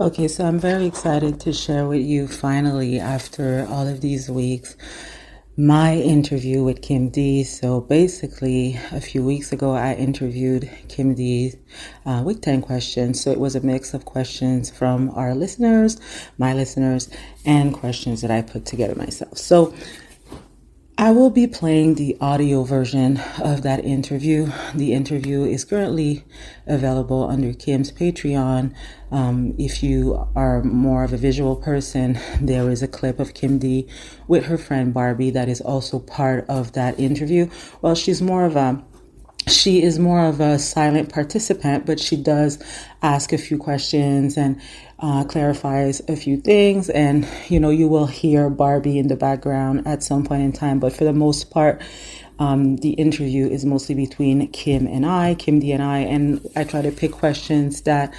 Okay, so I'm very excited to share with you finally, after all of these weeks, my interview with Kim D. So basically, a few weeks ago, I interviewed Kim D with 10 questions. So it was a mix of questions from our listeners, my listeners, and questions that I put together myself. So I will be playing the audio version of that interview. The interview is currently available under Kim's Patreon. If you are more of a visual person, there is a clip of Kim D with her friend Barbie that is also part of that interview. Well, she is more of a silent participant, but she does ask a few questions and clarifies a few things. And, you will hear Barbie in the background at some point in time. But for the most part, the interview is mostly between Kim D and I. And I try to pick questions that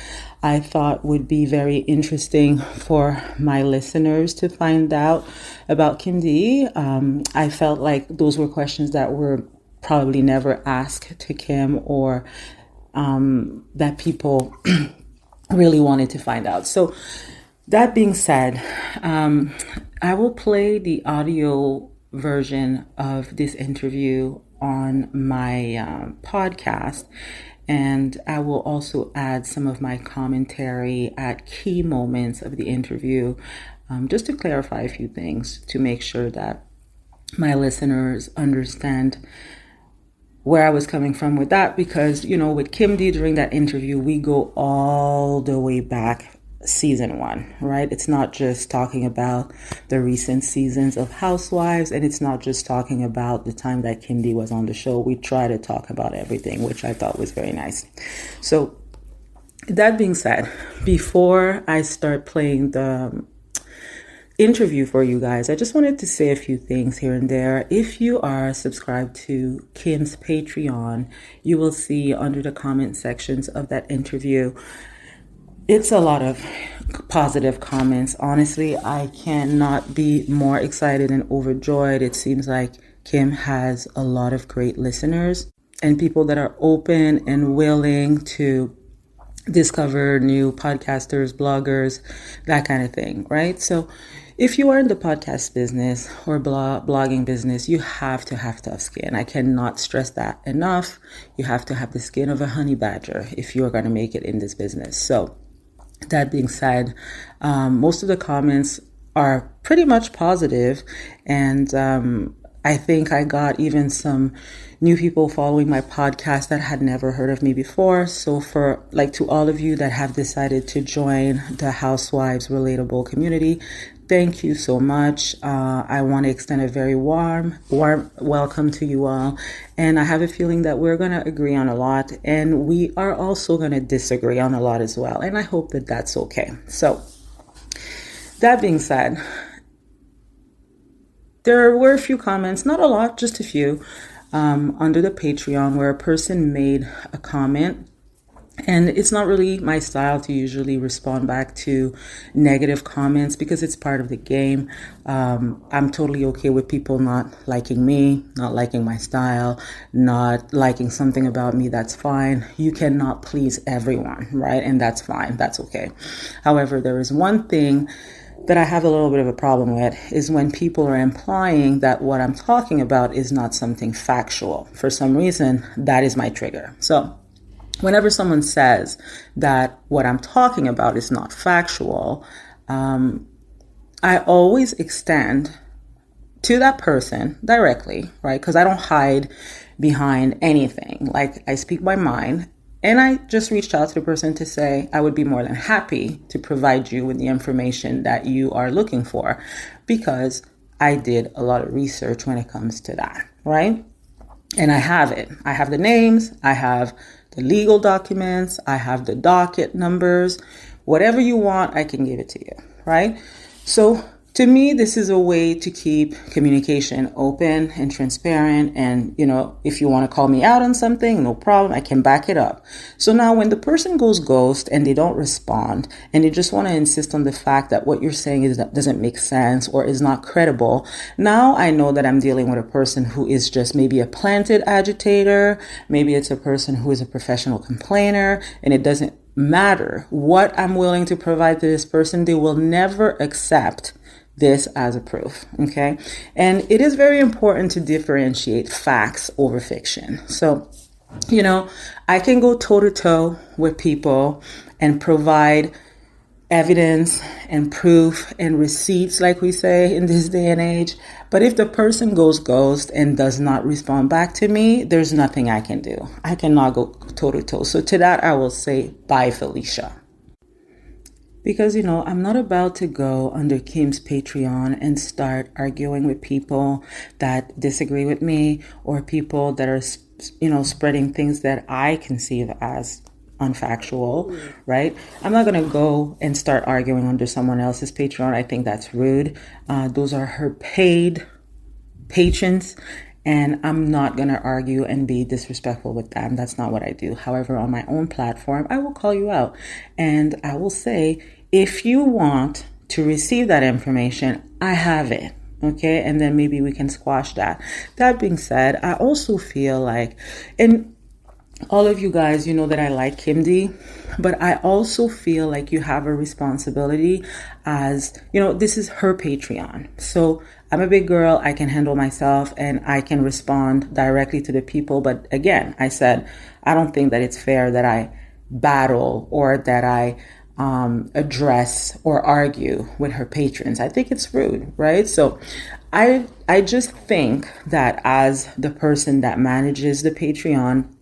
I thought would be very interesting for my listeners to find out about Kim D. I felt like those were questions that were probably never asked to Kim, or that people really wanted to find out. So that being said, I will play the audio version of this interview on my podcast, and I will also add some of my commentary at key moments of the interview, just to clarify a few things, to make sure that my listeners understand where I was coming from with that, because, with Kim D during that interview, we go all the way back season 1, right? It's not just talking about the recent seasons of Housewives, and it's not just talking about the time that Kim D was on the show. We try to talk about everything, which I thought was very nice. So that being said, before I start playing the interview for you guys, I just wanted to say a few things here and there. If you are subscribed to Kim's Patreon, you will see under the comment sections of that interview, it's a lot of positive comments. Honestly, I cannot be more excited and overjoyed. It seems like Kim has a lot of great listeners and people that are open and willing to discover new podcasters, bloggers, that kind of thing, right? So if you are in the podcast business or blogging business, you have to have tough skin. I cannot stress that enough. You have to have the skin of a honey badger if you are going to make it in this business. So that being said, most of the comments are pretty much positive, and I think I got even some new people following my podcast that had never heard of me before. So to all of you that have decided to join the Housewives Relatable community, thank you so much. I want to extend a very warm welcome to you all. And I have a feeling that we're going to agree on a lot, and we are also going to disagree on a lot as well. And I hope that that's okay. So that being said, there were a few comments, not a lot, just a few, under the Patreon, where a person made a comment. And it's not really my style to usually respond back to negative comments, because it's part of the game. I'm totally okay with people not liking me, not liking my style, not liking something about me. That's fine. You cannot please everyone, right? And that's fine. That's okay. However, there is one thing that I have a little bit of a problem with, is when people are implying that what I'm talking about is not something factual. For some reason, that is my trigger. So whenever someone says that what I'm talking about is not factual, I always extend to that person directly, right? Because I don't hide behind anything. Like, I speak my mind. And I just reached out to the person to say, I would be more than happy to provide you with the information that you are looking for, because I did a lot of research when it comes to that, right? And I have it. I have the names. I have the legal documents. I have the docket numbers. Whatever you want, I can give it to you, right? So to me, this is a way to keep communication open and transparent. And, if you want to call me out on something, no problem. I can back it up. So now when the person goes ghost and they don't respond, and they just want to insist on the fact that what you're saying doesn't make sense or is not credible, now I know that I'm dealing with a person who is just maybe a planted agitator. Maybe it's a person who is a professional complainer, and it doesn't matter what I'm willing to provide to this person, they will never accept this as a proof. Okay. And it is very important to differentiate facts over fiction. So, I can go toe to toe with people and provide evidence and proof and receipts, like we say in this day and age. But if the person goes ghost and does not respond back to me, there's nothing I can do. I cannot go toe to toe. So to that, I will say, bye, Felicia. Because, I'm not about to go under Kim's Patreon and start arguing with people that disagree with me, or people that are, spreading things that I conceive as unfactual, right? I'm not going to go and start arguing under someone else's Patreon. I think that's rude. Those are her paid patrons, and I'm not going to argue and be disrespectful with them. That's not what I do. However, on my own platform, I will call you out and I will say, if you want to receive that information, I have it. Okay. And then maybe we can squash that. That being said, I also feel like, and all of you guys, that I like Kim D, but I also feel like you have a responsibility as, this is her Patreon. So I'm a big girl. I can handle myself and I can respond directly to the people. But again, I said, I don't think that it's fair that I battle or that I address or argue with her patrons. I think it's rude, right? So I just think that as the person that manages the Patreon,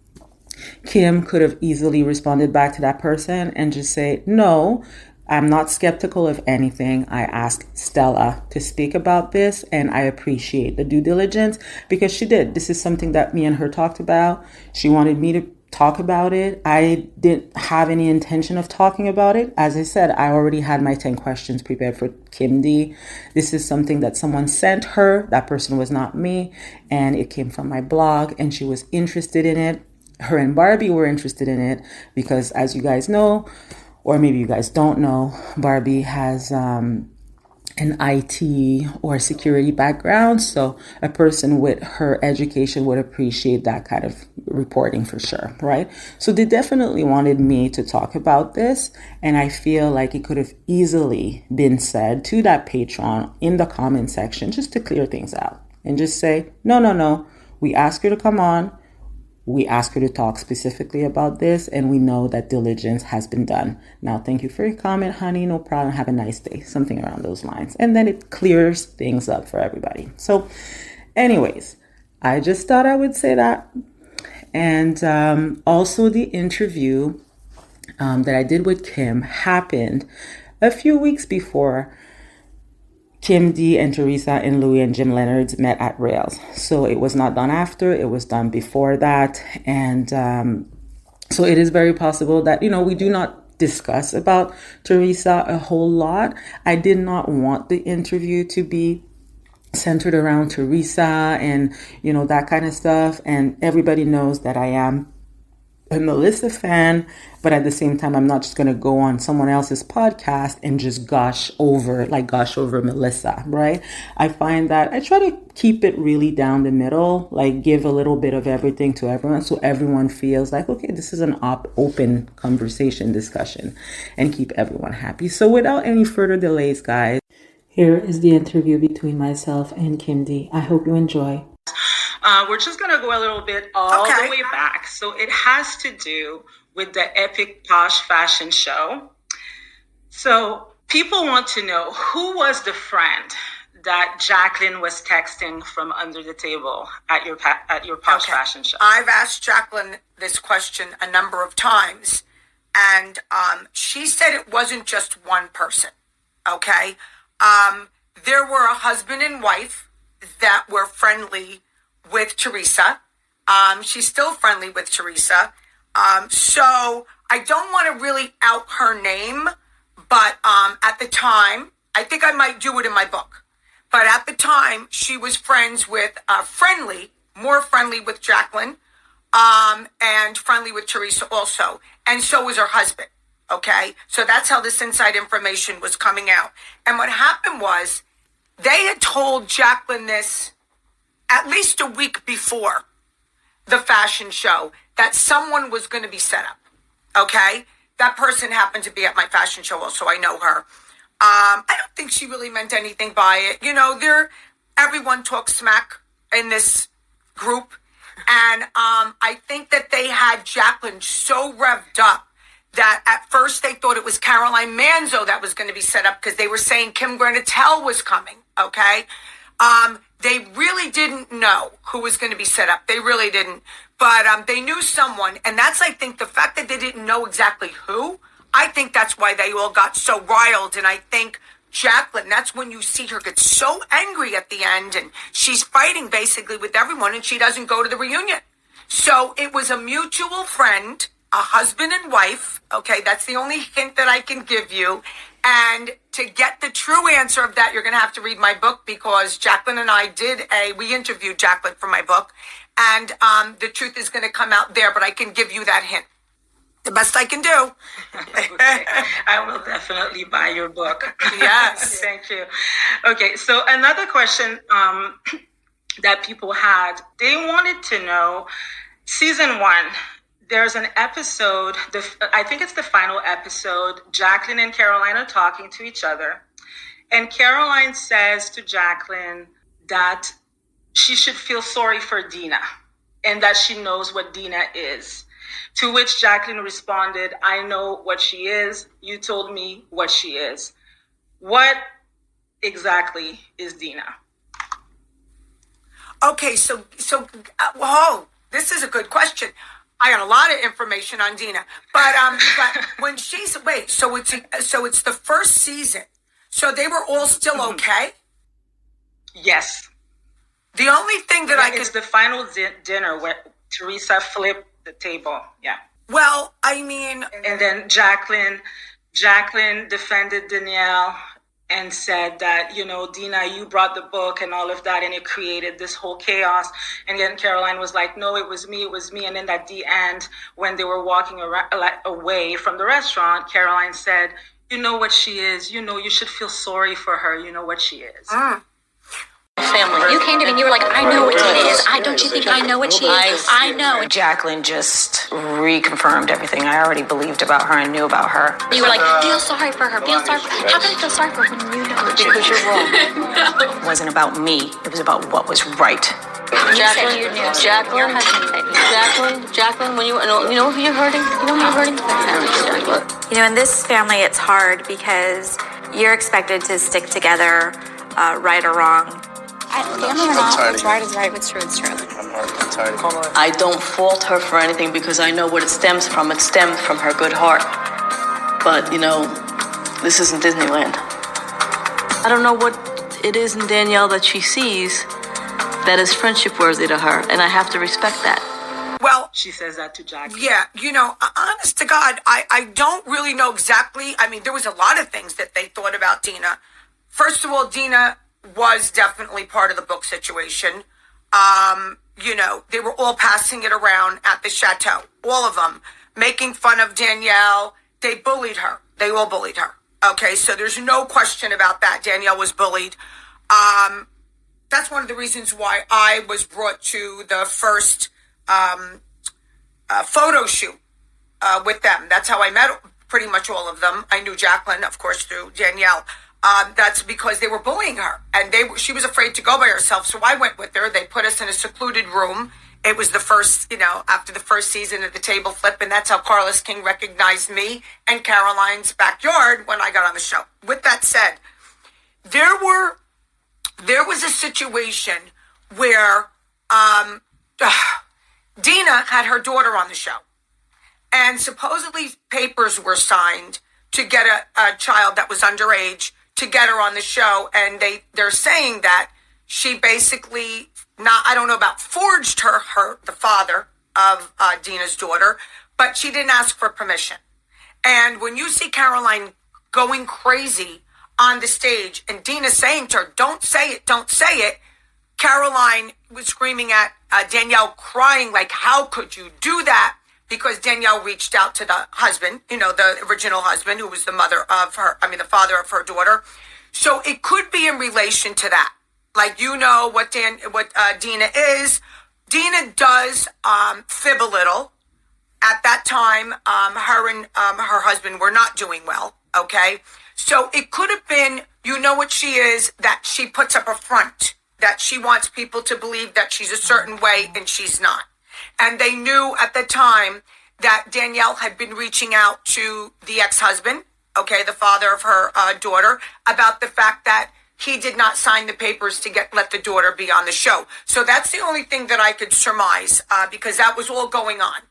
Kim could have easily responded back to that person and just say, no, I'm not skeptical of anything. I asked Stella to speak about this and I appreciate the due diligence, because she did. This is something that me and her talked about. She wanted me to talk about it. I didn't have any intention of talking about it. As I said, I already had my 10 questions prepared for Kim D. This is something that someone sent her. That person was not me. And it came from my blog and she was interested in it. Her and Barbie were interested in it because, as you guys know, or maybe you guys don't know, Barbie has an IT or security background. So a person with her education would appreciate that kind of reporting for sure, right? So they definitely wanted me to talk about this. And I feel like it could have easily been said to that patron in the comment section just to clear things out and just say, no, we asked her to come on. We asked her to talk specifically about this, and we know that diligence has been done. Now, thank you for your comment, honey. No problem. Have a nice day. Something around those lines. And then it clears things up for everybody. So anyways, I just thought I would say that. And also the interview that I did with Kim happened a few weeks before Kim D and Teresa and Louie and Jim Leonard's met at Rails. So it was not done after, it was done before that. And so it is very possible that, we do not discuss about Teresa a whole lot. I did not want the interview to be centered around Teresa and, that kind of stuff. And everybody knows that I am a Melissa fan, but at the same time, I'm not just going to go on someone else's podcast and just gush over Melissa, right? I find that I try to keep it really down the middle, like give a little bit of everything to everyone so everyone feels like, okay, this is an open conversation discussion, and keep everyone happy. So without any further delays, guys, here is the interview between myself and Kim D. I hope you enjoy. We're just going to go a little bit all the way back. So it has to do with the epic Posche Fashion Show. So people want to know, who was the friend that Jacqueline was texting from under the table at your Posche Fashion Show? I've asked Jacqueline this question a number of times, and she said it wasn't just one person, okay? There were a husband and wife that were friendly with Teresa. She's still friendly with Teresa. So I don't want to really out her name, but at the time, I think I might do it in my book. But at the time, she was friends with, more friendly with Jacqueline, and friendly with Teresa also. And so was her husband. Okay. So that's how this inside information was coming out. And what happened was they had told Jacqueline this at least a week before the fashion show, that someone was going to be set up. Okay. that person happened to be at my fashion show also. I know her. I don't think she really meant anything by it. You know, everyone talks smack in this group. And I think that they had Jacqueline so revved up that at first they thought it was Caroline Manzo that was going to be set up because they were saying Kim Granatell was coming, okay? They really didn't know who was going to be set up. They really didn't. But they knew someone. And that's, I think, the fact that they didn't know exactly who, I think that's why they all got so riled. And I think Jacqueline, that's when you see her get so angry at the end. And she's fighting basically with everyone and she doesn't go to the reunion. So it was a mutual friend, a husband and wife. Okay, that's the only hint that I can give you. And to get the true answer of that, you're going to have to read my book because Jacqueline and I we interviewed Jacqueline for my book. And the truth is going to come out there, but I can give you that hint. The best I can do. Okay. I will definitely buy your book. Yes. Thank you. Okay, so another question that people had, they wanted to know, season 1, there's an episode, I think it's the final episode, Jacqueline and Caroline are talking to each other. And Caroline says to Jacqueline that she should feel sorry for Dina and that she knows what Dina is. To which Jacqueline responded, I know what she is. You told me what she is. What exactly is Dina? Okay, so, this is a good question. I got a lot of information on Dina, but when she's so it's the first season, so they were all still okay. Yes. The only thing that it's the final dinner where Teresa flipped the table. Yeah. Well, I mean, and then Jacqueline defended Danielle and said that, you know, Dina, you brought the book and all of that, and it created this whole chaos. And then Caroline was like, no, it was me. And then at the end, when they were walking away from the restaurant, Caroline said, you know what she is. You know, you should feel sorry for her. You know what she is. Family. You came to me and you were like, I know what she is. Don't you think I know what she is? I know. Jacqueline just reconfirmed everything I already believed about her and knew about her. You were like, feel sorry for her. Feel sorry for her. How can I feel sorry for her when you know what she is? Because you're wrong. It wasn't about me. It was about what was right. Jacqueline, when you know who you're hurting? You know who you're hurting? You know, in this family, it's hard because you're expected to stick together, right or wrong. Family or not, what's right is right, what's true is true. I'm tired. I don't fault her for anything because I know what it stems from. It stems from her good heart. But, you know, this isn't Disneyland. I don't know what it is in Danielle that she sees that is friendship worthy to her, and I have to respect that. Well, she says that to Jacqueline. Yeah, you know, honest to God, I don't really know exactly. I mean, there was a lot of things that they thought about Dina. First of all, Dina was definitely part of the book situation. You know, they were all passing it around at the chateau, all of them, making fun of Danielle. They bullied her. They all bullied her. Okay, so there's no question about that. Danielle was bullied. That's one of the reasons why I was brought to the first photo shoot with them. That's how I met pretty much all of them. I knew Jacqueline, of course, through Danielle. That's because they were bullying her, and she was afraid to go by herself. So I went with her. They put us in a secluded room. It was the first, you know, after the first season of the table flip, and that's how Carlos King recognized me and Caroline's backyard when I got on the show. With that said, there was a situation where Dina had her daughter on the show, and supposedly papers were signed to get a child that was underage to get her on the show, and they're saying that she basically, I don't know about forged the father of Dina's daughter, but she didn't ask for permission. And when you see Caroline going crazy on the stage and Dina saying to her, don't say it, Caroline was screaming at Danielle, crying like, how could you do that? Because Danielle reached out to the husband, you know, the original husband, who was the father of her daughter. So it could be in relation to that. Like, you know what Dina is. Dina does fib a little. At that time, her and her husband were not doing well, okay? So it could have been, you know what she is, that she puts up a front, that she wants people to believe that she's a certain way and she's not. And they knew at the time that Danielle had been reaching out to the ex-husband, okay, the father of her daughter, about the fact that he did not sign the papers to let the daughter be on the show. So that's the only thing that I could surmise, because that was all going on.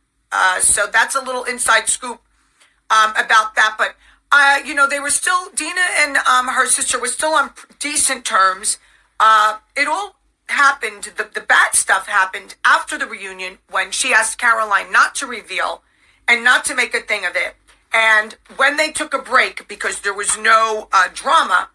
So that's a little inside scoop about that. But, they were still, Dina and her sister were still on decent terms. It all happened, the bad stuff happened after the reunion when she asked Caroline not to reveal and not to make a thing of it. And when they took a break, because there was no drama,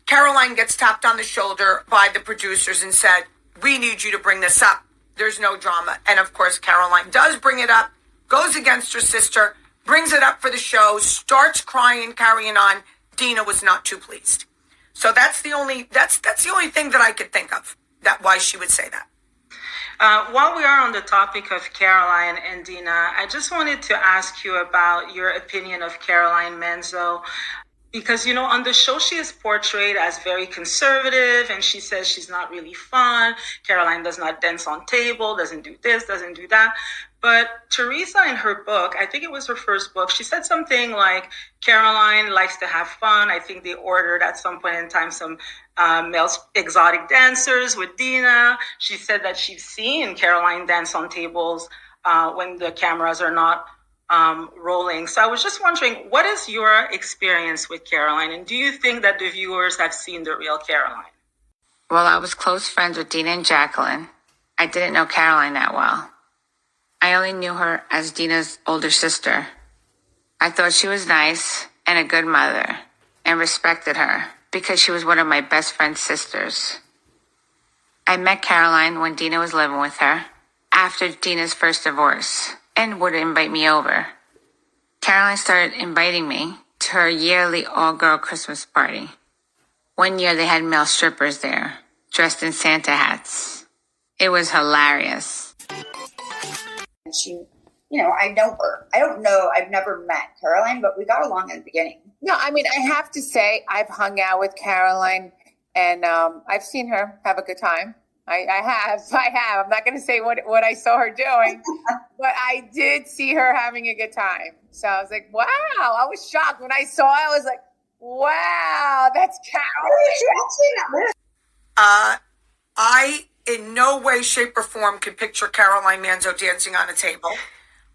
Caroline gets tapped on the shoulder by the producers and said, we need you to bring this up. There's no drama. And of course, Caroline does bring it up, goes against her sister, brings it up for the show, starts crying, carrying on. Dina was not too pleased. So that's the only thing that I could think of, that why she would say that. While we are on the topic of Caroline and Dina, I just wanted to ask you about your opinion of Caroline Manzo. Because, on the show, she is portrayed as very conservative, and she says she's not really fun. Caroline does not dance on table, doesn't do this, doesn't do that. But Teresa, in her book, I think it was her first book, she said something like, Caroline likes to have fun. I think they ordered at some point in time some male exotic dancers with Dina. She said that she's seen Caroline dance on tables when the cameras are not rolling. So I was just wondering, what is your experience with Caroline? And do you think that the viewers have seen the real Caroline? Well, I was close friends with Dina and Jacqueline. I didn't know Caroline that well. I only knew her as Dina's older sister. I thought she was nice and a good mother and respected her because she was one of my best friend's sisters. I met Caroline when Dina was living with her after Dina's first divorce and would invite me over. Caroline started inviting me to her yearly all-girl Christmas party. One year they had male strippers there, dressed in Santa hats. It was hilarious. She, I know her. I don't know. I've never met Caroline, but we got along in the beginning. No, I mean, I have to say I've hung out with Caroline and I've seen her have a good time. I have. I'm not going to say what I saw her doing, but I did see her having a good time. So I was like, wow. I was shocked when I saw it. I was like, wow, that's Caroline. I, in no way, shape, or form, could picture Caroline Manzo dancing on a table.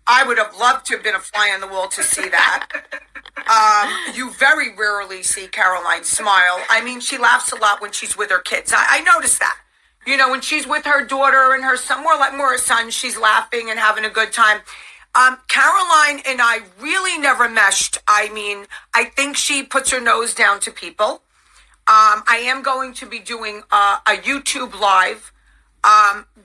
I would have loved to have been a fly on the wall to see that. You very rarely see Caroline smile. I mean, she laughs a lot when she's with her kids. I noticed that. When she's with her daughter and her son, more her son, she's laughing and having a good time. Caroline and I really never meshed. I mean, I think she puts her nose down to people. I am going to be doing a YouTube live,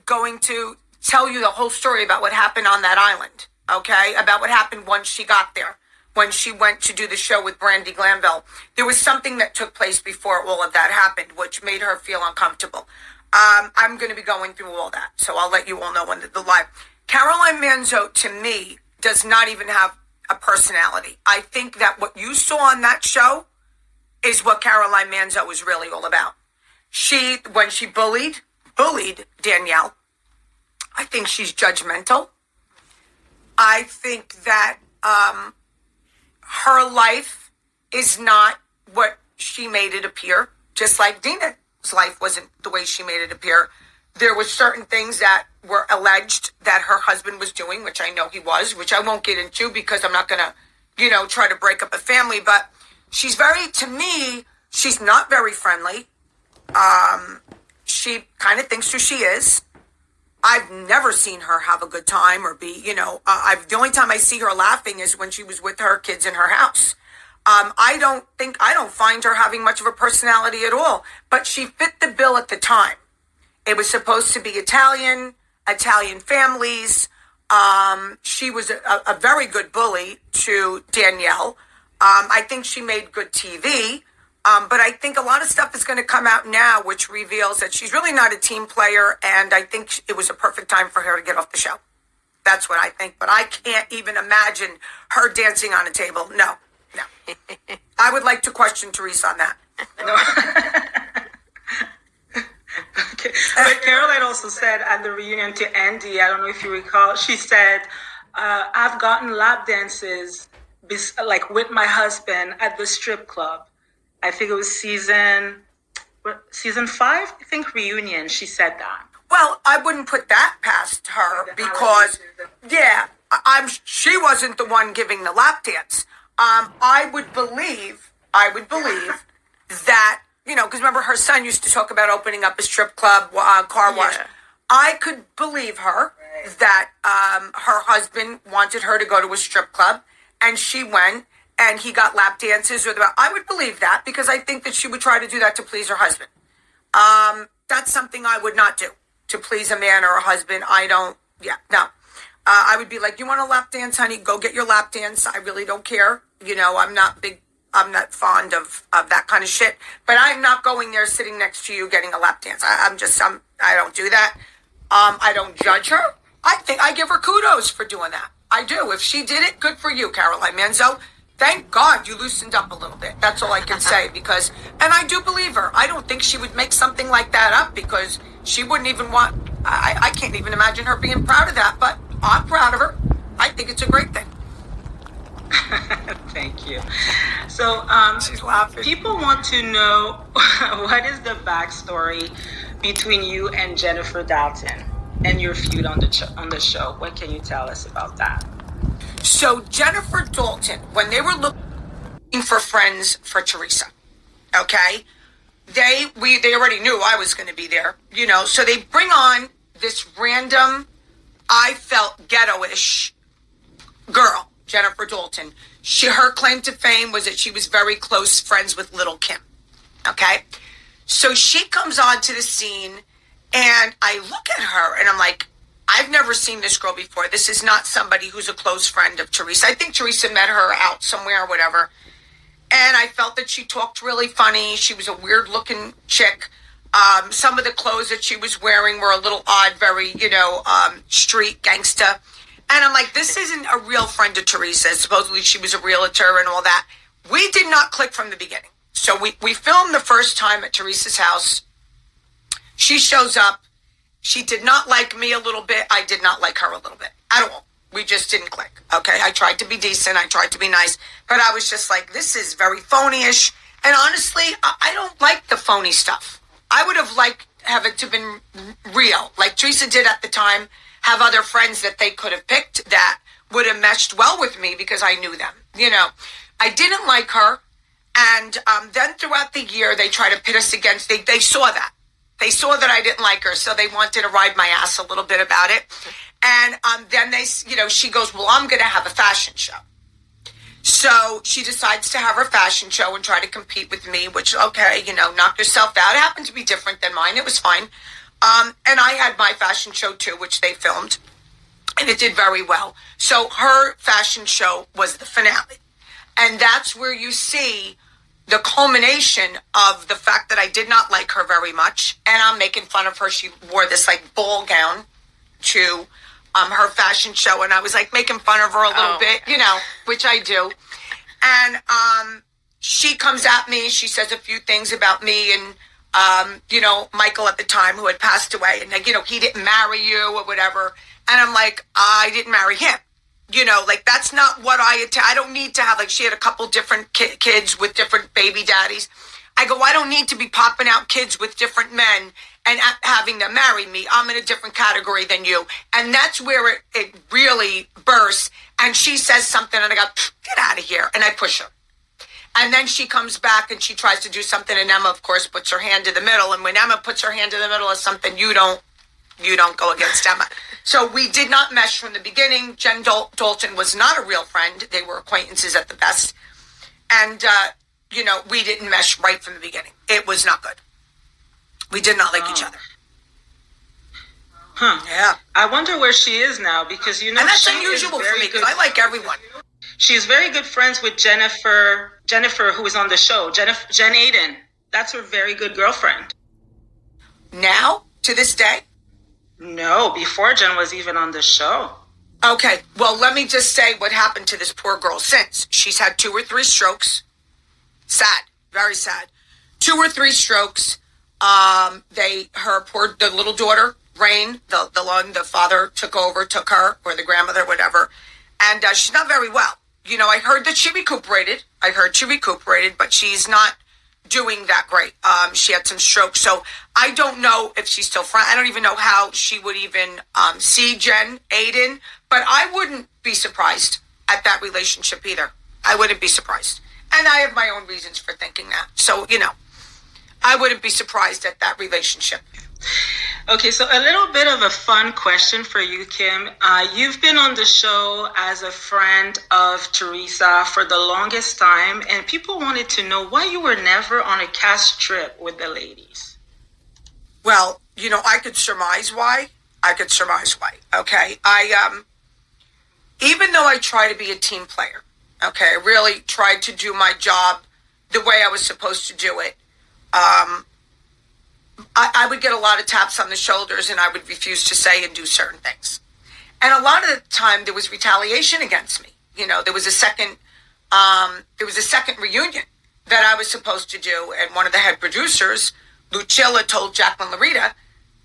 going to tell you the whole story about what happened on that island, okay? About what happened once she got there, when she went to do the show with brandiglanville. There was something that took place before all of that happened, which made her feel uncomfortable. I'm going to be going through all that, so I'll let you all know when the live. Caroline Manzo, to me, does not even have a personality. I think that what you saw on that show is what Caroline Manzo is really all about. When she bullied Danielle, I think she's judgmental. I think that her life is not what she made it appear, just like Dina's life wasn't the way she made it appear. There were certain things that were alleged that her husband was doing, which I know he was, which I won't get into because I'm not going to, try to break up a family. But she's to me, she's not very friendly. She kind of thinks who she is. I've never seen her have a good time or be, the only time I see her laughing is when she was with her kids in her house. I don't find her having much of a personality at all, but she fit the bill at the time. It was supposed to be Italian families. She was a very good bully to Danielle. I think she made good TV. But I think a lot of stuff is going to come out now, which reveals that she's really not a team player. And I think it was a perfect time for her to get off the show. That's what I think. But I can't even imagine her dancing on a table. No. I would like to question Teresa on that. No. Okay. But Caroline also said at the reunion to Andy, I don't know if you recall, she said, I've gotten lap dances like with my husband at the strip club. I think it was season 5, I think, reunion. She said that. Well, I wouldn't put that past her because, she wasn't the one giving the lap dance. I would believe that, because remember her son used to talk about opening up a strip club, car wash. Yeah. I could believe her that her husband wanted her to go to a strip club and she went and he got lap dances I would believe that because I think that she would try to do that to please her husband. That's something I would not do to please a man or a husband. I would be like, you want a lap dance, honey? Go get your lap dance. I really don't care. I'm not fond of that kind of shit, but I'm not going there sitting next to you getting a lap dance. I don't do that. I don't judge her. I think I give her kudos for doing that. I do. If she did it, good for you, Caroline Manzo. Thank God you loosened up a little bit. That's all I can say and I do believe her. I don't think she would make something like that up because she wouldn't even want, I can't even imagine her being proud of that, but I'm proud of her. I think it's a great thing. Thank you. So, she's laughing. People want to know what is the backstory between you and Jennifer Dalton and your feud on the show. What can you tell us about that? So Jennifer Dalton, when they were looking for friends for Teresa, okay, they already knew I was going to be there, so they bring on this random, I felt ghetto-ish girl, Jennifer Dalton. Her claim to fame was that she was very close friends with Little Kim. Okay? So she comes onto the scene and I look at her and I'm like, I've never seen this girl before. This is not somebody who's a close friend of Teresa. I think Teresa met her out somewhere or whatever. And I felt that she talked really funny. She was a weird looking chick. Some of the clothes that she was wearing were a little odd, very, street gangsta. And I'm like, this isn't a real friend of Teresa. Supposedly she was a realtor and all that. We did not click from the beginning. So we filmed the first time at Teresa's house. She shows up. She did not like me a little bit. I did not like her a little bit at all. We just didn't click. Okay. I tried to be decent. I tried to be nice, but I was just like, this is very phony-ish. And honestly, I don't like the phony stuff. I would have liked have it to been real. Like Teresa did at the time, have other friends that they could have picked that would have meshed well with me because I knew them. I didn't like her. And then throughout the year, they tried to pit us against, they saw that. They saw that I didn't like her, so they wanted to ride my ass a little bit about it. And then she goes, well, I'm going to have a fashion show. So she decides to have her fashion show and try to compete with me, which, okay, knock yourself out. It happened to be different than mine. It was fine. And I had my fashion show too, which they filmed, and it did very well. So her fashion show was the finale. And that's where you see the culmination of the fact that I did not like her very much. And I'm making fun of her. She wore this ball gown to her fashion show. And I was making fun of her a little bit, which I do. And she comes at me. She says a few things about me and, Michael at the time who had passed away. And, he didn't marry you or whatever. And I'm like, I didn't marry him. That's not what I don't need to have, she had a couple different kids with different baby daddies. I go, I don't need to be popping out kids with different men and having them marry me. I'm in a different category than you. And that's where it really bursts. And she says something and I go, get out of here. And I push her. And then she comes back and she tries to do something. And Emma, of course, puts her hand in the middle. And when Emma puts her hand in the middle of something, you don't go against Emma. So we did not mesh from the beginning. Jen Dalton was not a real friend. They were acquaintances at the best. And, we didn't mesh right from the beginning. It was not good. We did not like each other. Huh. Yeah. I wonder where she is now because, and that's unusual for me because I like everyone. She's very good friends with Jennifer, who is on the show. Jen Aiden. That's her very good girlfriend. Now, to this day? No, before Jen was even on the show. Okay, well, let me just say what happened to this poor girl since. She's had 2 or 3 strokes. Sad, very sad. 2 or 3 strokes. The little daughter, Rain, the father took her, or the grandmother, whatever. And she's not very well. You know, I heard that she recuperated. But she's not doing that great. She had some strokes. So I don't know if she's still I don't even know how she would even see Aiden. But I wouldn't be surprised at that relationship either. I wouldn't be surprised. And I have my own reasons for thinking that. So, you know, I wouldn't be surprised at that relationship. Okay, so a little bit of a fun question for you, Kim. You've been on the show as a friend of Teresa for the longest time, and people wanted to know why you were never on a cast trip with the ladies. Well, you know, I could surmise why. Okay, even though I try to be a team player, okay, I really tried to do my job the way I was supposed to do it. I would get a lot of taps on the shoulders, and I would refuse to say and do certain things. And a lot of the time, there was retaliation against me. You know, there was a second reunion that I was supposed to do, and one of the head producers, Lucilla, told Jacqueline,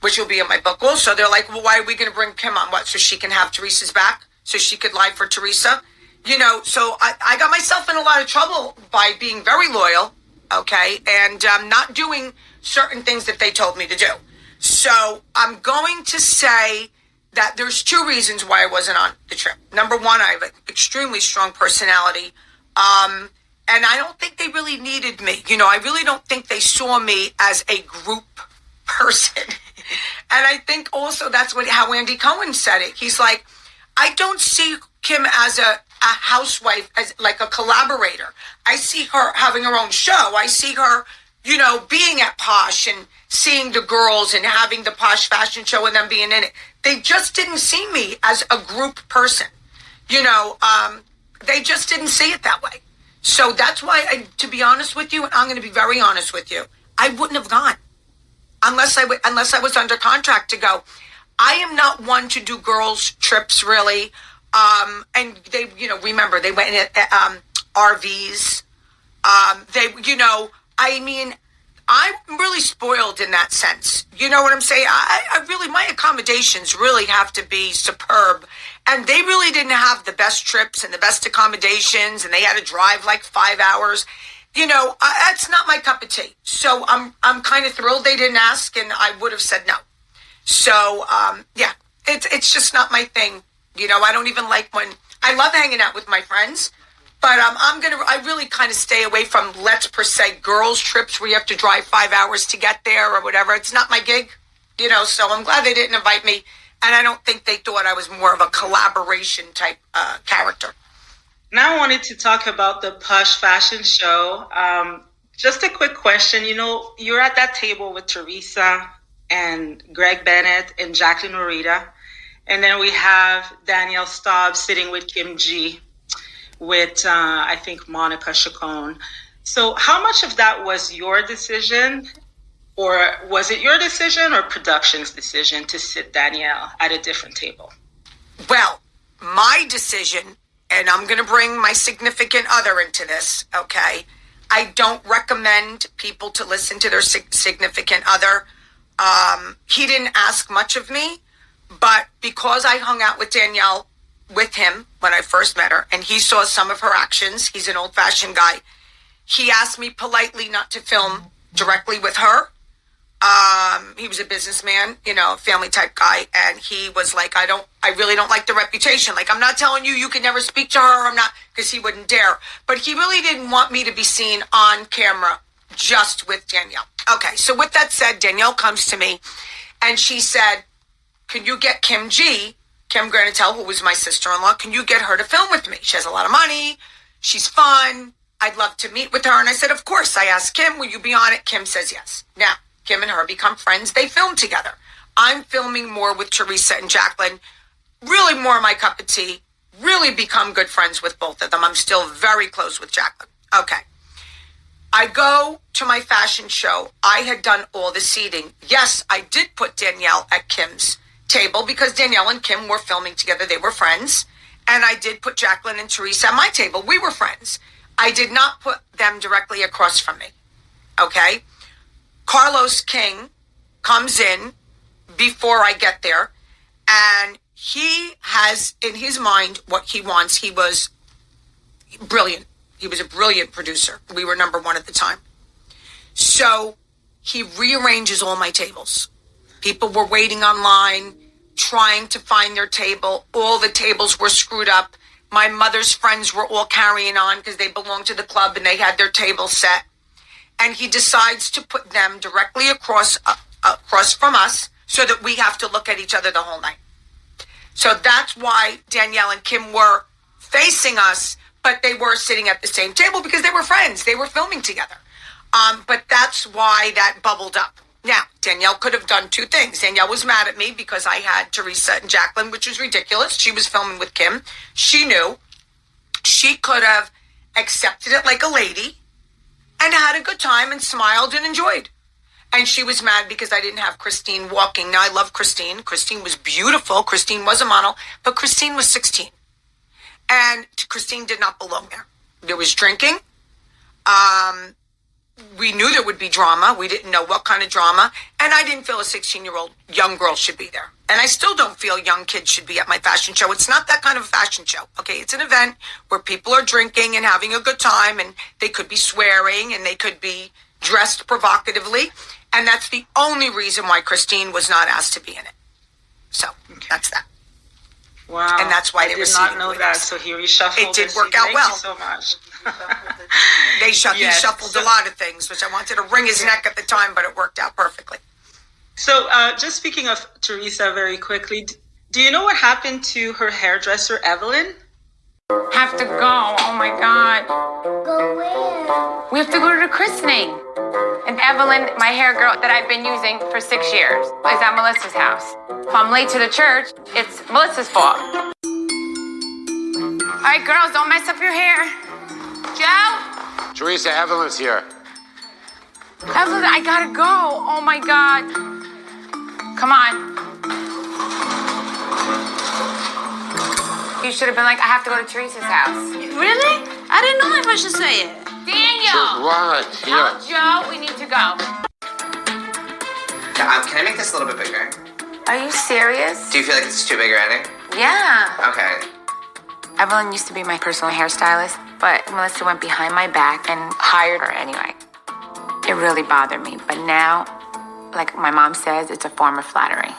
which will be in my book also. They're like, well, why are we going to bring Kim on? What, so she can have Teresa's back? So she could lie for Teresa? You know, so I got myself in a lot of trouble by being very loyal, okay, and not doing certain things that they told me to do. So I'm going to say that there's 2 reasons why I wasn't on the trip. Number one, I have an extremely strong personality, and I don't think they really needed me. You know, I really don't think they saw me as a group person. And I think also that's how Andy Cohen said it. He's like, I don't see Kim as a housewife, as like a collaborator. I see her having her own show. I see her, you know, being at Posh and seeing the girls and having the Posche Fashion Show and them being in it. They just didn't see me as a group person. You know, they just didn't see it that way. So that's why, to be honest with you, and I'm going to be very honest with you, I wouldn't have gone unless I was under contract to go. I am not one to do girls' trips, really. And they, you know, remember, they went in RVs. I mean, I'm really spoiled in that sense. You know what I'm saying? I really, my accommodations really have to be superb. And they really didn't have the best trips and the best accommodations. And they had to drive like 5 hours. You know, that's not my cup of tea. So I'm kind of thrilled they didn't ask, and I would have said no. So, yeah, it's just not my thing. You know, I don't even like when I love hanging out with my friends, but I really kind of stay away from, let's per se, girls' trips where you have to drive 5 hours to get there or whatever. It's not my gig, you know, so I'm glad they didn't invite me. And I don't think they thought I was more of a collaboration type character. Now I wanted to talk about the Posche Fashion Show. Just a quick question. You know, you're at that table with Teresa and Greg Bennett and Jacqueline. And then we have Daniellestaub sitting with Kim G with, I think, Monica Chacon. So how much of that was your decision? Or was it your decision or production's decision to sit Danielle at a different table? Well, my decision, and I'm going to bring my significant other into this, okay? I don't recommend people to listen to their significant other. He didn't ask much of me, but because I hung out with Danielle, with him when I first met her, and he saw some of her actions, he's an old-fashioned guy, he asked me politely not to film directly with her. He was a businessman, you know, family type guy. And he was like, I really don't like the reputation. Like, I'm not telling you, you can never speak to her. I'm not, because he wouldn't dare. But he really didn't want me to be seen on camera just with Danielle. Okay. So with that said, Danielle comes to me and she said, can you get Kim Granatell, who was my sister-in-law, can you get her to film with me? She has a lot of money. She's fun. I'd love to meet with her. And I said, of course. I asked Kim, will you be on it? Kim says yes. Now, Kim and her become friends. They film together. I'm filming more with Teresa and Jacqueline. Really more my cup of tea. Really become good friends with both of them. I'm still very close with Jacqueline. Okay. I go to my fashion show. I had done all the seating. Yes, I did put Danielle at Kim's table because Danielle and Kim were filming together. They were friends. And I did put Jacqueline and Teresa at my table. We were friends. I did not put them directly across from me. Okay? Carlos King comes in before I get there, and he has in his mind what he wants. He was brilliant. He was a brilliant producer. We were number one at the time. So he rearranges all my tables. People were waiting online, trying to find their table. All the tables were screwed up. My mother's friends were all carrying on because they belonged to the club and they had their table set. And he decides to put them directly across from us so that we have to look at each other the whole night. So that's why Danielle and Kim were facing us, but they were sitting at the same table because they were friends. They were filming together. But that's why that bubbled up. Now, Danielle could have done two things. Danielle was mad at me because I had Teresa and Jacqueline, which was ridiculous. She was filming with Kim. She knew. She could have accepted it like a lady and had a good time and smiled and enjoyed. And she was mad because I didn't have Christine walking. Now, I love Christine. Christine was beautiful. Christine was a model, but Christine was 16. And Christine did not belong there. There was drinking. We knew there would be drama. We didn't know what kind of drama. And I didn't feel a 16-year-old young girl should be there. And I still don't feel young kids should be at my fashion show. It's not that kind of a fashion show. Okay, it's an event where people are drinking and having a good time, and they could be swearing and they could be dressed provocatively. And that's the only reason why Christine was not asked to be in it. So that's that. Wow. And that's why I they did not know that. So he reshuffled. It did work out well. Thank you so much. He shuffled a lot of things, which I wanted to wring his neck at the time, but it worked out perfectly. So just speaking of Teresa very quickly, do you know what happened to her hairdresser, Evelyn? Have to go. Oh my God. Go where? We have to go to the christening. And Evelyn, my hair girl that I've been using for 6 years, is at Melissa's house. If I'm late to the church, it's Melissa's fault. All right, girls, don't mess up your hair. Joe? Teresa, Evelyn's here. Evelyn, I gotta go. Oh my God. Come on. You should have been like, I have to go to Teresa's house. Really? I didn't know if I should say it. Daniel! What? Tell Joe we need to go. Can I make this a little bit bigger? Are you serious? Do you feel like it's too big already? Yeah. Okay. Evelyn used to be my personal hairstylist, but Melissa went behind my back and hired her anyway. It really bothered me, but now, like my mom says, it's a form of flattery.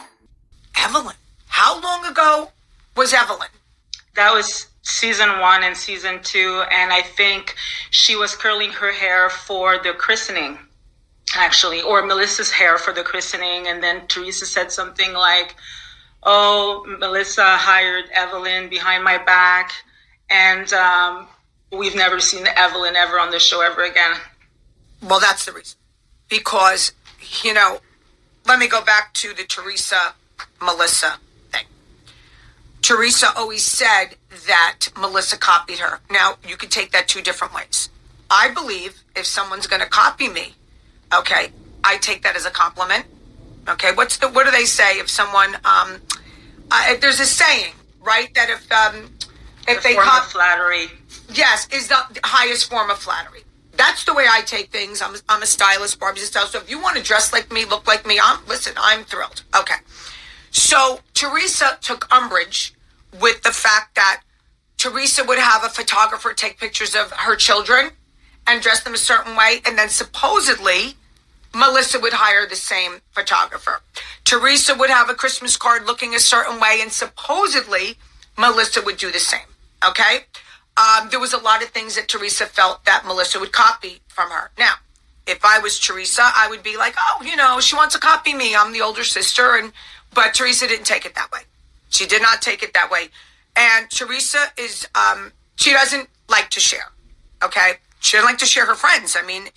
Evelyn? How long ago was Evelyn? That was season 1 and season 2, and I think she was curling her hair for the christening, actually, or Melissa's hair for the christening, and then Teresa said something like, oh, Melissa hired Evelyn behind my back, and we've never seen Evelyn ever on the show ever again. Well, that's the reason. Because, let me go back to the Teresa-Melissa thing. Teresa always said that Melissa copied her. Now, you could take that two different ways. I believe if someone's going to copy me, okay, I take that as a compliment. Okay, what do they say if someone, there's a saying, right, that if they copy flattery. Yes, is the highest form of flattery. That's the way I take things. I'm a stylist, Barbie's a stylist. So if you want to dress like me, look like me, I'm thrilled. Okay. So Teresa took umbrage with the fact that Teresa would have a photographer take pictures of her children and dress them a certain way, and then supposedly Melissa would hire the same photographer. Teresa would have a Christmas card looking a certain way, and supposedly Melissa would do the same. Okay? There was a lot of things that Teresa felt that Melissa would copy from her. Now, if I was Teresa, I would be like, oh, she wants to copy me. I'm the older sister. But Teresa didn't take it that way. She did not take it that way. And Teresa is, she doesn't like to share. Okay? She doesn't like to share her friends. I mean,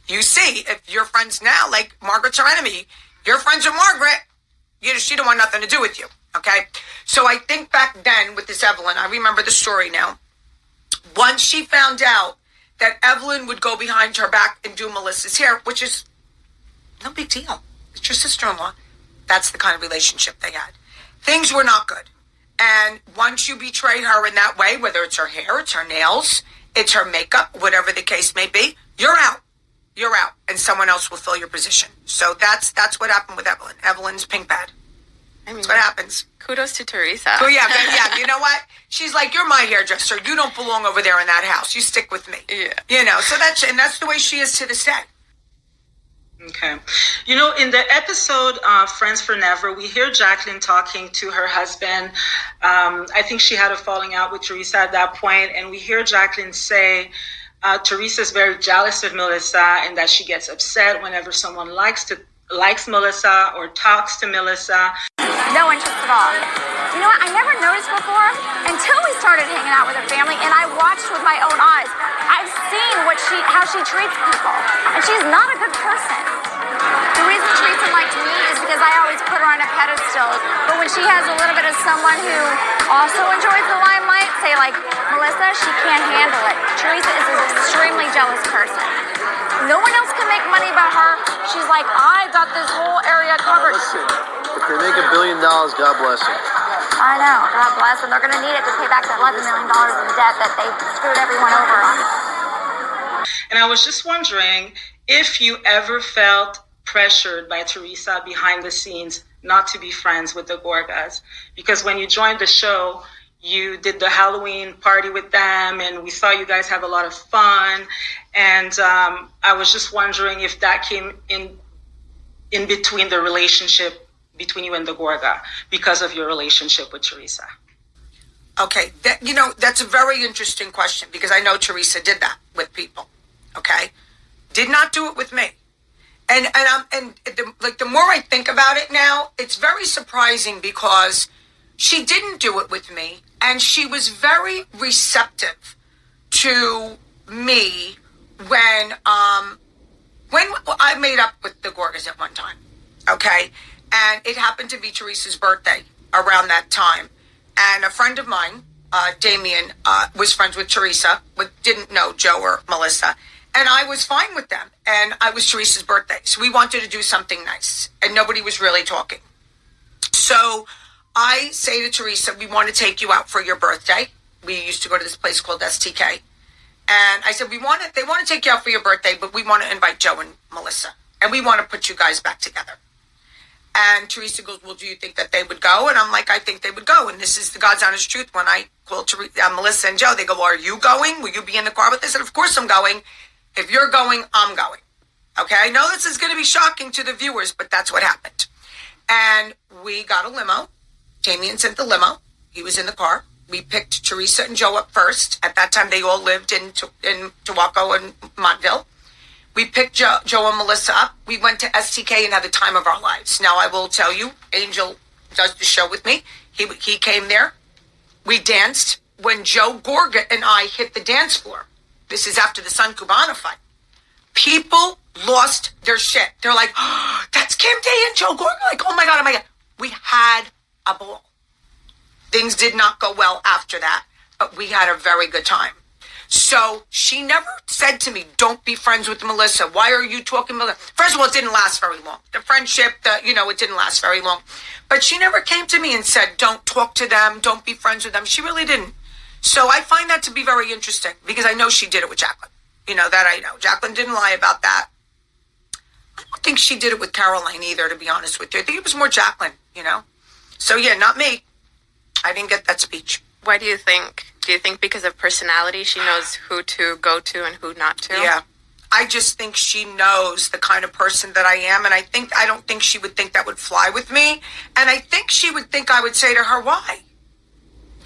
you see, if your friends now, like Margaret's her enemy, your friends are Margaret, she don't want nothing to do with you. Okay? So I think back then with this Evelyn, I remember the story now. Once she found out that Evelyn would go behind her back and do Melissa's hair, which is no big deal. It's your sister-in-law. That's the kind of relationship they had. Things were not good. And once you betray her in that way, whether it's her hair, it's her nails, it's her makeup, whatever the case may be, you're out. You're out. And someone else will fill your position. So that's what happened with Evelyn. Evelyn's pink pad. That's what happens. Kudos to Teresa. Oh, yeah. You know what? She's like, you're my hairdresser. You don't belong over there in that house. You stick with me. Yeah. You know, so that's the way she is to this day. Okay. You know, in the episode Friends Forever, we hear Jacqueline talking to her husband. I think she had a falling out with Teresa at that point, and we hear Jacqueline say Teresa's very jealous of Melissa and that she gets upset whenever someone likes Melissa or talks to Melissa. No interest at all. You know what? I never noticed before until we started hanging out with her family, and I watched with my own eyes. I've seen how she treats people, and she's not a good person. The reason Teresa liked me is because I always put her on a pedestal, but when she has a little bit of someone who also enjoys the limelight, say like Melissa, she can't handle it. Teresa is an extremely jealous person. No one else can make money but her. She's like, I got this whole area covered. Listen, if they make $1 billion, God bless them. I know, God bless them. They're going to need it to pay back that $11 million in debt that they screwed everyone over on. And I was just wondering if you ever felt pressured by Teresa behind the scenes not to be friends with the Gorgas. Because when you joined the show, you did the Halloween party with them, and we saw you guys have a lot of fun. And I was just wondering if that came in between the relationship between you and the Gorga because of your relationship with Teresa. Okay, that's a very interesting question because I know Teresa did that with people. Okay, did not do it with me. And the more I think about it now, it's very surprising because she didn't do it with me, and she was very receptive to me when I made up with the Gorgas at one time. Okay, and it happened to be Teresa's birthday around that time, and a friend of mine, Damien, was friends with Teresa, but didn't know Joe or Melissa. And I was fine with them. And it was Teresa's birthday. So we wanted to do something nice. And nobody was really talking. So I say to Teresa, we want to take you out for your birthday. We used to go to this place called STK. And I said, they want to take you out for your birthday, but we want to invite Joe and Melissa. And we want to put you guys back together. And Teresa goes, well, do you think that they would go? And I'm like, I think they would go. And this is the God's honest truth. When I called Melissa and Joe, they go, well, are you going? Will you be in the car with us? I said, of course I'm going. If you're going, I'm going. Okay, I know this is going to be shocking to the viewers, but that's what happened. And we got a limo. Damien sent the limo. He was in the car. We picked Teresa and Joe up first. At that time, they all lived in Tawako and Montville. We picked Joe and Melissa up. We went to STK and had the time of our lives. Now, I will tell you, Angel does the show with me. He came there. We danced. When joegorga and I hit the dance floor, this is after the Sun Cubana fight, people lost their shit. They're like, oh, that's Kim Day and joegorga. Like, oh my God. We had a ball. Things did not go well after that, but we had a very good time. So she never said to me, don't be friends with Melissa. Why are you talking about Melissa? First of all, it didn't last very long. The friendship, it didn't last very long. But she never came to me and said, don't talk to them. Don't be friends with them. She really didn't. So I find that to be very interesting because I know she did it with Jacqueline. That I know. Jacqueline didn't lie about that. I don't think she did it with Caroline either, to be honest with you. I think it was more Jacqueline, So yeah, not me. I didn't get that speech. Why do you think? Do you think because of personality she knows who to go to and who not to? Yeah. I just think she knows the kind of person that I am, and I don't think she would think that would fly with me. And I think she would think I would say to her, why?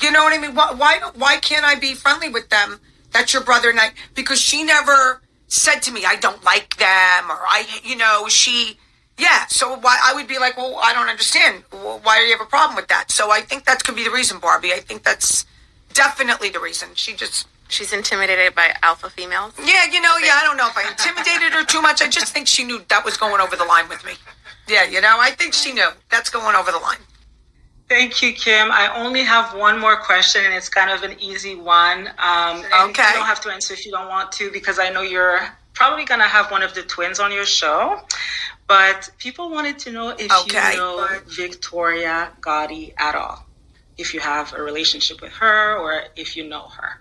You know what I mean? Why can't I be friendly with them? That's your brother and I. Because she never said to me, I don't like them, or so why I would be like, well, I don't understand. Why do you have a problem with that? So I think that could be the reason, Barbie. I think that's definitely the reason. She's intimidated by alpha females? Yeah, I don't know if I intimidated her too much. I just think she knew that was going over the line with me. Yeah, I think she knew that's going over the line. Thank you, Kim. I only have one more question, and it's kind of an easy one. Okay. You don't have to answer if you don't want to, because I know you're probably going to have one of the twins on your show. But people wanted to know if you know Victoria Gotti at all. If you have a relationship with her or if you know her.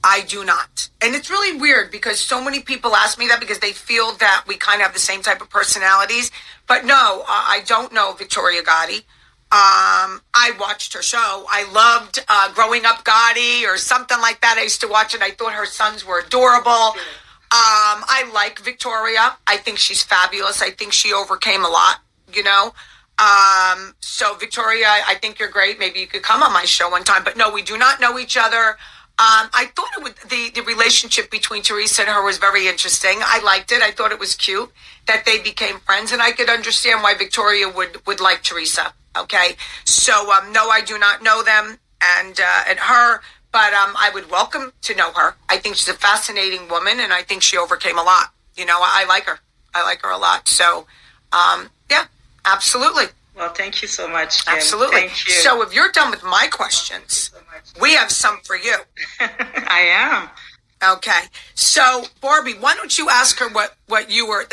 I do not. And it's really weird because so many people ask me that because they feel that we kind of have the same type of personalities. But no, I don't know Victoria Gotti. I watched her show. I loved Growing Up Gotti or something like that. I used to watch it. I thought her sons were adorable. I like Victoria. I think she's fabulous. I think she overcame a lot, you know. So Victoria, I think you're great. Maybe you could come on my show one time. But no, we do not know each other. I thought the relationship between Teresa and her was very interesting. I liked it. I thought it was cute that they became friends, and I could understand why Victoria would like Teresa. Okay, so no, I do not know them and her, but I would welcome to know her. I think she's a fascinating woman, and I think she overcame a lot. You know, I like her. I like her a lot. So, yeah, absolutely. Well, thank you so much, Kim. Absolutely. Thank you. So if you're done with my questions, we have some for you. I am. Okay. So, Barbie, why don't you ask her what you were,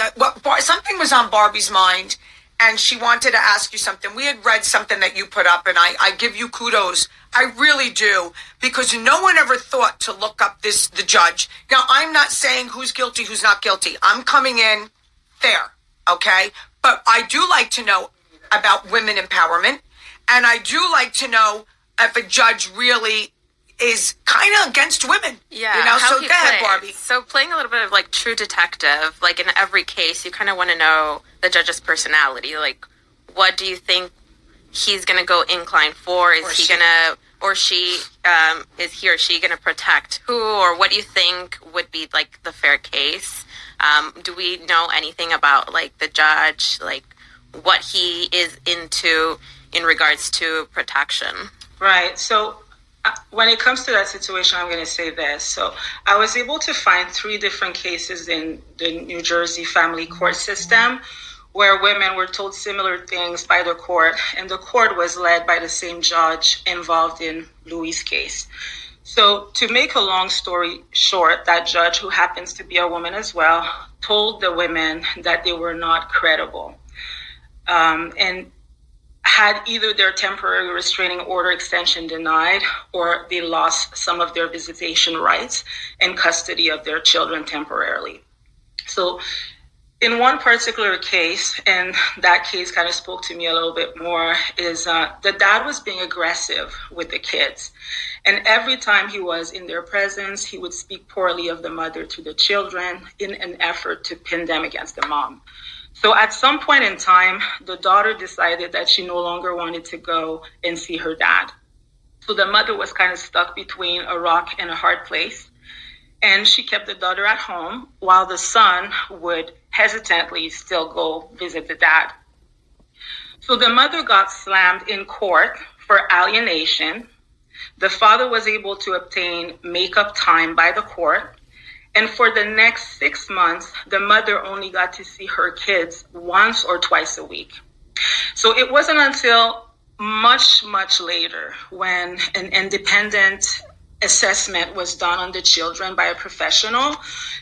something was on Barbie's mind, and she wanted to ask you something. We had read something that you put up, and I give you kudos. I really do, because no one ever thought to look up the judge. Now, I'm not saying who's guilty, who's not guilty. I'm coming in fair, okay? But I do like to know about women empowerment, and I do like to know if a judge really is kind of against women. Yeah. You know, so go ahead, Barbie. So playing a little bit of like true detective, like in every case, you kind of want to know the judge's personality. Like, what do you think he's going to go incline for? Is he going to, or she, is he or she going to protect who? Or what do you think would be like the fair case? Do we know anything about like the judge, like what he is into in regards to protection? Right. So when it comes to that situation, I'm going to say this. So I was able to find 3 different cases in the New Jersey family court system where women were told similar things by the court, and the court was led by the same judge involved in Louis' case. So to make a long story short, that judge, who happens to be a woman as well, told the women that they were not credible. And had either their temporary restraining order extension denied, or they lost some of their visitation rights and custody of their children temporarily. So in one particular case, and that case kind of spoke to me a little bit more, is the dad was being aggressive with the kids. And every time he was in their presence, he would speak poorly of the mother to the children in an effort to pin them against the mom. So at some point in time, the daughter decided that she no longer wanted to go and see her dad. So the mother was kind of stuck between a rock and a hard place. And she kept the daughter at home while the son would hesitantly still go visit the dad. So the mother got slammed in court for alienation. The father was able to obtain make-up time by the court. And for the next 6 months, the mother only got to see her kids once or twice a week. So it wasn't until much, much later when an independent assessment was done on the children by a professional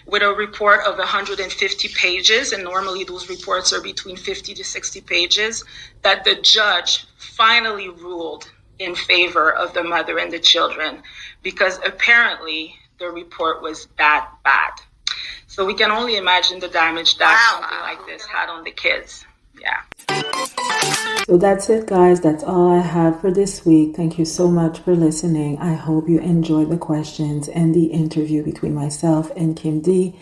with a report of 150 pages, and normally those reports are between 50 to 60 pages, that the judge finally ruled in favor of the mother and the children, because apparently the report was bad. So we can only imagine the damage that something like this had on the kids. Yeah. So that's it, guys. That's all I have for this week. Thank you so much for listening. I hope you enjoyed the questions and the interview between myself and Kim D.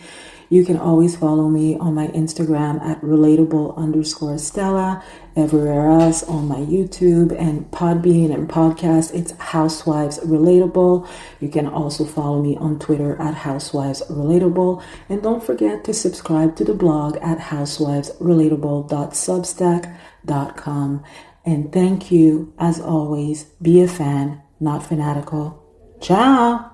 You can always follow me on my Instagram at relatable_Stella. Everywhere else on my YouTube and Podbean and podcast, it's Housewives Relatable. You can also follow me on Twitter at Housewives Relatable. And don't forget to subscribe to the blog at housewivesrelatable.substack.com. And thank you, as always. Be a fan, not fanatical. Ciao!